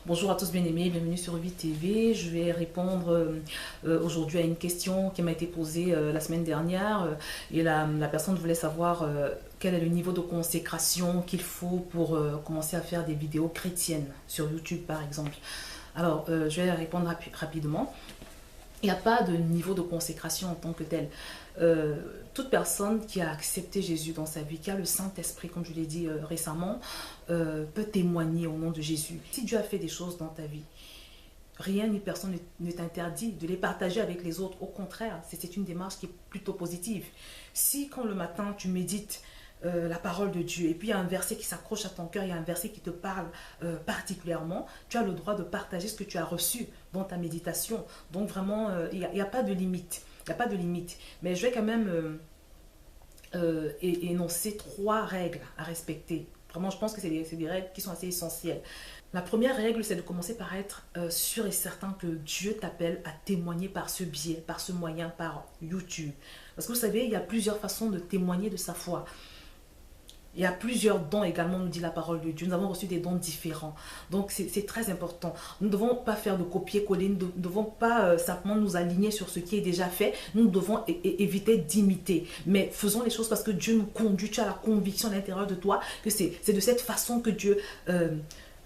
Bonjour à tous bien-aimés, bienvenue sur Vie TV. Je vais répondre aujourd'hui à une question qui m'a été posée la semaine dernière. Et la personne voulait savoir quel est le niveau de consécration qu'il faut pour commencer à faire des vidéos chrétiennes sur YouTube par exemple. Alors, je vais répondre rapidement. Il n'y a pas de niveau de consécration en tant que tel. Toute personne qui a accepté Jésus dans sa vie, qui a le Saint-Esprit, comme je l'ai dit récemment, peut témoigner au nom de Jésus. Si Dieu a fait des choses dans ta vie, rien ni personne ne t'interdit de les partager avec les autres. Au contraire, c'est une démarche qui est plutôt positive. Si quand le matin tu médites la parole de Dieu et puis il y a un verset qui s'accroche à ton cœur, il y a un verset qui te parle particulièrement, tu as le droit de partager ce que tu as reçu dans ta méditation. Donc vraiment, il n'y a pas de limite. Il n'y a pas de limite. Mais je vais quand même énoncer 3 règles à respecter. Vraiment, je pense que c'est des règles qui sont assez essentielles. La première règle, c'est de commencer par être sûr et certain que Dieu t'appelle à témoigner par ce biais, par ce moyen, par YouTube. Parce que vous savez, il y a plusieurs façons de témoigner de sa foi. Il y a plusieurs dons également, nous dit la parole de Dieu. Nous avons reçu des dons différents. Donc, c'est très important. Nous ne devons pas faire de copier-coller. Nous ne devons pas simplement nous aligner sur ce qui est déjà fait. Nous devons éviter d'imiter. Mais faisons les choses parce que Dieu nous conduit. Tu as la conviction à l'intérieur de toi que c'est de cette façon que Dieu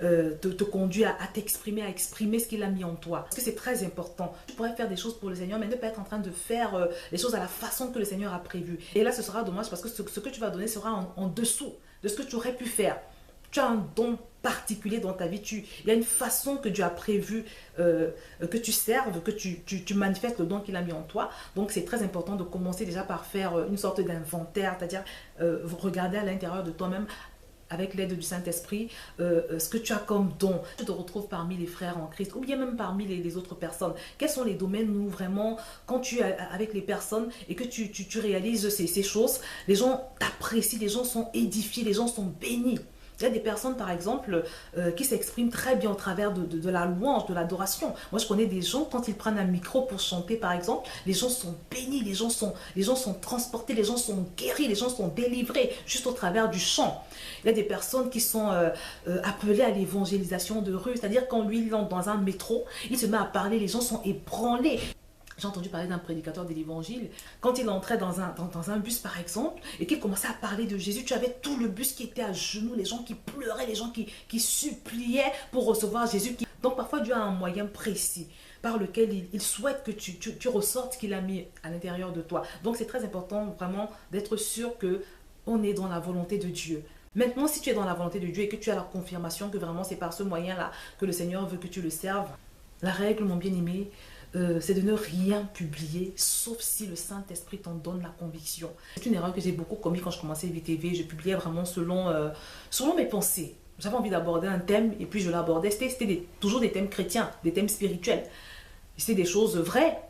te conduit à t'exprimer, à exprimer ce qu'il a mis en toi. Parce que c'est très important. Tu pourrais faire des choses pour le Seigneur, mais ne pas être en train de faire les choses à la façon que le Seigneur a prévu. Et là, ce sera dommage parce que ce que tu vas donner sera en dessous de ce que tu aurais pu faire. Tu as un don particulier dans ta vie. Il y a une façon que Dieu a prévu que tu serves, que tu manifestes le don qu'il a mis en toi. Donc, c'est très important de commencer déjà par faire une sorte d'inventaire, c'est-à-dire regarder à l'intérieur de toi-même avec l'aide du Saint-Esprit, ce que tu as comme don. Tu te retrouves parmi les frères en Christ ou bien même parmi les autres personnes. Quels sont les domaines où vraiment, quand tu es avec les personnes et que tu réalises ces choses, les gens t'apprécient, les gens sont édifiés, les gens sont bénis. Il y a des personnes, par exemple, qui s'expriment très bien au travers de la louange, de l'adoration. Moi, je connais des gens, quand ils prennent un micro pour chanter, par exemple, les gens sont bénis, les gens sont transportés, les gens sont guéris, les gens sont délivrés, juste au travers du chant. Il y a des personnes qui sont appelées à l'évangélisation de rue, c'est-à-dire quand lui, il entre dans un métro, il se met à parler, les gens sont ébranlés. J'ai entendu parler d'un prédicateur de l'évangile. Quand il entrait dans un bus, par exemple, et qu'il commençait à parler de Jésus, tu avais tout le bus qui était à genoux, les gens qui pleuraient, les gens qui suppliaient pour recevoir Jésus. Donc parfois, Dieu a un moyen précis par lequel il souhaite que tu ressortes ce qu'il a mis à l'intérieur de toi. Donc c'est très important vraiment d'être sûr qu'on est dans la volonté de Dieu. Maintenant, si tu es dans la volonté de Dieu et que tu as la confirmation que vraiment c'est par ce moyen-là que le Seigneur veut que tu le serves, la règle, mon bien-aimé, c'est de ne rien publier, sauf si le Saint-Esprit t'en donne la conviction. C'est une erreur que j'ai beaucoup commis quand je commençais VTV. Je publiais vraiment selon mes pensées. J'avais envie d'aborder un thème et puis je l'abordais. C'était toujours des thèmes chrétiens, des thèmes spirituels. C'était des choses vraies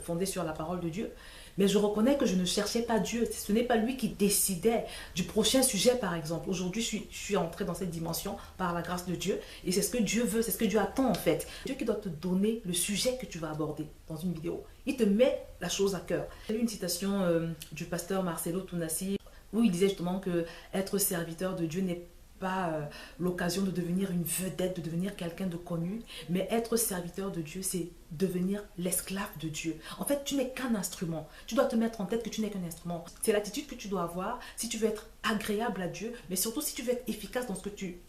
fondées sur la parole de Dieu. Mais je reconnais que je ne cherchais pas Dieu. Ce n'est pas lui qui décidait du prochain sujet, par exemple. Aujourd'hui, je suis entrée dans cette dimension par la grâce de Dieu. Et c'est ce que Dieu veut, c'est ce que Dieu attend en fait. Dieu qui doit te donner le sujet que tu vas aborder dans une vidéo. Il te met la chose à cœur. J'ai lu une citation du pasteur Marcelo Tounassi où il disait justement que être serviteur de Dieu n'est pas l'occasion de devenir une vedette, de devenir quelqu'un de connu, mais être serviteur de Dieu, c'est devenir l'esclave de Dieu. En fait, tu n'es qu'un instrument. Tu dois te mettre en tête que tu n'es qu'un instrument. C'est l'attitude que tu dois avoir si tu veux être agréable à Dieu, mais surtout si tu veux être efficace dans ce que tu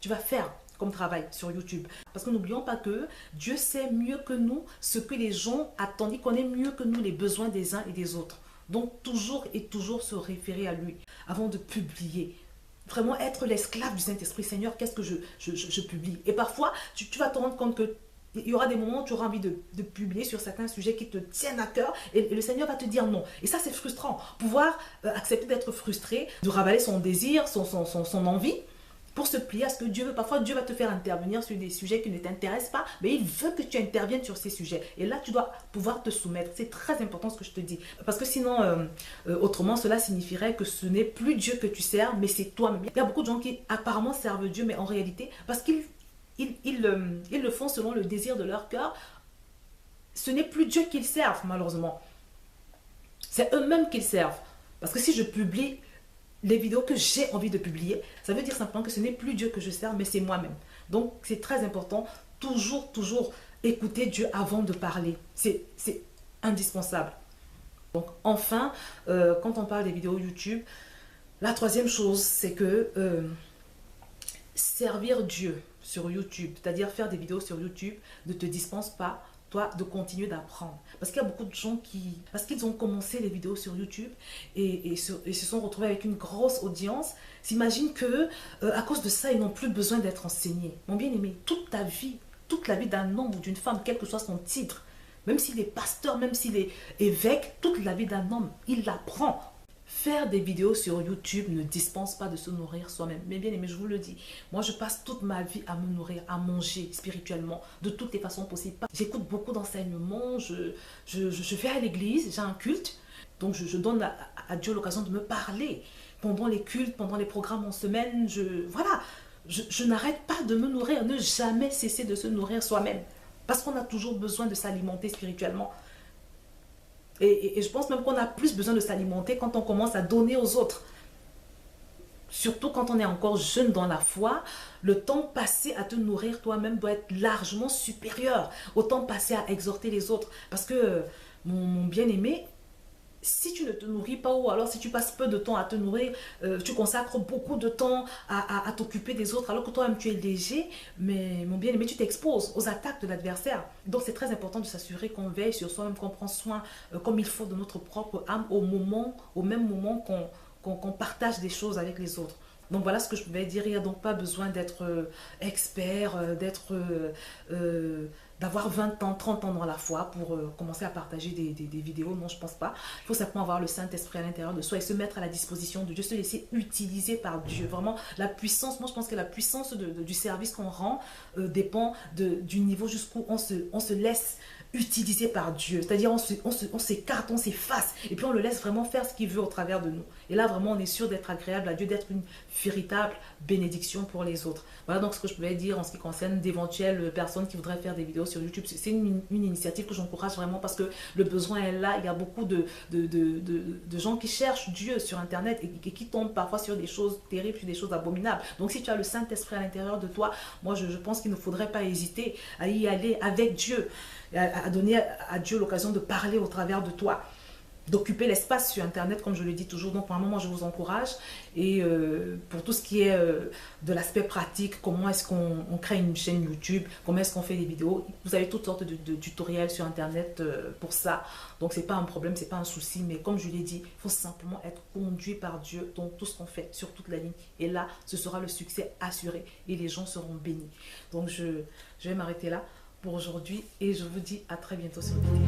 vas faire comme travail sur YouTube. Parce que n'oublions pas que Dieu sait mieux que nous ce que les gens attendent. Il connaît mieux que nous les besoins des uns et des autres. Donc, toujours et toujours se référer à lui avant de publier. Vraiment être l'esclave du Saint-Esprit. Seigneur, qu'est-ce que je publie? Et parfois, tu vas te rendre compte que il y aura des moments où tu auras envie de publier sur certains sujets qui te tiennent à cœur et le Seigneur va te dire non. Et ça, c'est frustrant. Pouvoir accepter d'être frustré, de ravaler son désir, son envie pour se plier à ce que Dieu veut. Parfois, Dieu va te faire intervenir sur des sujets qui ne t'intéressent pas, mais il veut que tu interviennes sur ces sujets. Et là, tu dois pouvoir te soumettre. C'est très important ce que je te dis. Parce que sinon, autrement, cela signifierait que ce n'est plus Dieu que tu sers, mais c'est toi-même. Il y a beaucoup de gens qui apparemment servent Dieu, mais en réalité, parce qu'ils le font selon le désir de leur cœur, ce n'est plus Dieu qu'ils servent, malheureusement. C'est eux-mêmes qu'ils servent. Parce que si je publie les vidéos que j'ai envie de publier, ça veut dire simplement que ce n'est plus Dieu que je sers, mais c'est moi-même. Donc, c'est très important, toujours écouter Dieu avant de parler. C'est indispensable. Donc, enfin, quand on parle des vidéos YouTube, la troisième chose, c'est que servir Dieu sur YouTube, c'est-à-dire faire des vidéos sur YouTube, ne te dispense pas, toi, de continuer d'apprendre. Parce qu'il y a beaucoup de gens qui, parce qu'ils ont commencé les vidéos sur YouTube et se sont retrouvés avec une grosse audience, s'imaginent que à cause de ça, ils n'ont plus besoin d'être enseignés. Mon bien-aimé, toute la vie d'un homme ou d'une femme, quel que soit son titre, même s'il est pasteur, même s'il est évêque, toute la vie d'un homme, il l'apprend. Faire des vidéos sur YouTube ne dispense pas de se nourrir soi-même. Mais bien aimé, je vous le dis, moi je passe toute ma vie à me nourrir, à manger spirituellement, de toutes les façons possibles. J'écoute beaucoup d'enseignements, je vais à l'église, j'ai un culte, donc je donne à Dieu l'occasion de me parler. Pendant les cultes, pendant les programmes en semaine, je n'arrête pas de me nourrir, ne jamais cesser de se nourrir soi-même. Parce qu'on a toujours besoin de s'alimenter spirituellement. Et je pense même qu'on a plus besoin de s'alimenter quand on commence à donner aux autres. Surtout quand on est encore jeune dans la foi, le temps passé à te nourrir toi-même doit être largement supérieur au temps passé à exhorter les autres. Parce que, mon bien-aimé, si tu ne te nourris pas ou alors si tu passes peu de temps à te nourrir, tu consacres beaucoup de temps à t'occuper des autres alors que toi-même tu es léger, mais mon bien-aimé, tu t'exposes aux attaques de l'adversaire. Donc c'est très important de s'assurer qu'on veille sur soi-même, qu'on prend soin comme il faut de notre propre âme au même moment qu'on partage des choses avec les autres. Donc voilà ce que je pouvais dire. Il n'y a donc pas besoin d'être expert, d'avoir 20 ans, 30 ans dans la foi pour commencer à partager des vidéos. Non, je ne pense pas. Il faut simplement avoir le Saint-Esprit à l'intérieur de soi et se mettre à la disposition de Dieu, se laisser utiliser par Dieu. Vraiment, la puissance, moi je pense que la puissance du service qu'on rend dépend du niveau jusqu'où on se laisse utilisé par Dieu. C'est-à-dire on s'écarte, on s'efface et puis on le laisse vraiment faire ce qu'il veut au travers de nous. Et là vraiment on est sûr d'être agréable à Dieu, d'être une véritable bénédiction pour les autres. Voilà donc ce que je pouvais dire en ce qui concerne d'éventuelles personnes qui voudraient faire des vidéos sur YouTube. C'est une initiative que j'encourage vraiment parce que le besoin est là. Il y a beaucoup de gens qui cherchent Dieu sur Internet et qui tombent parfois sur des choses terribles, sur des choses abominables. Donc si tu as le Saint-Esprit à l'intérieur de toi, moi je pense qu'il ne faudrait pas hésiter à y aller avec Dieu, à donner à Dieu l'occasion de parler au travers de toi, d'occuper l'espace sur Internet, comme je le dis toujours. Donc, pour un moment, je vous encourage. Et pour tout ce qui est de l'aspect pratique, comment est-ce qu'on crée une chaîne YouTube, comment est-ce qu'on fait des vidéos, vous avez toutes sortes de tutoriels sur Internet pour ça. Donc, ce n'est pas un problème, ce n'est pas un souci. Mais comme je l'ai dit, il faut simplement être conduit par Dieu dans tout ce qu'on fait, sur toute la ligne. Et là, ce sera le succès assuré et les gens seront bénis. Donc, je vais m'arrêter là pour aujourd'hui et je vous dis à très bientôt sur vidéo.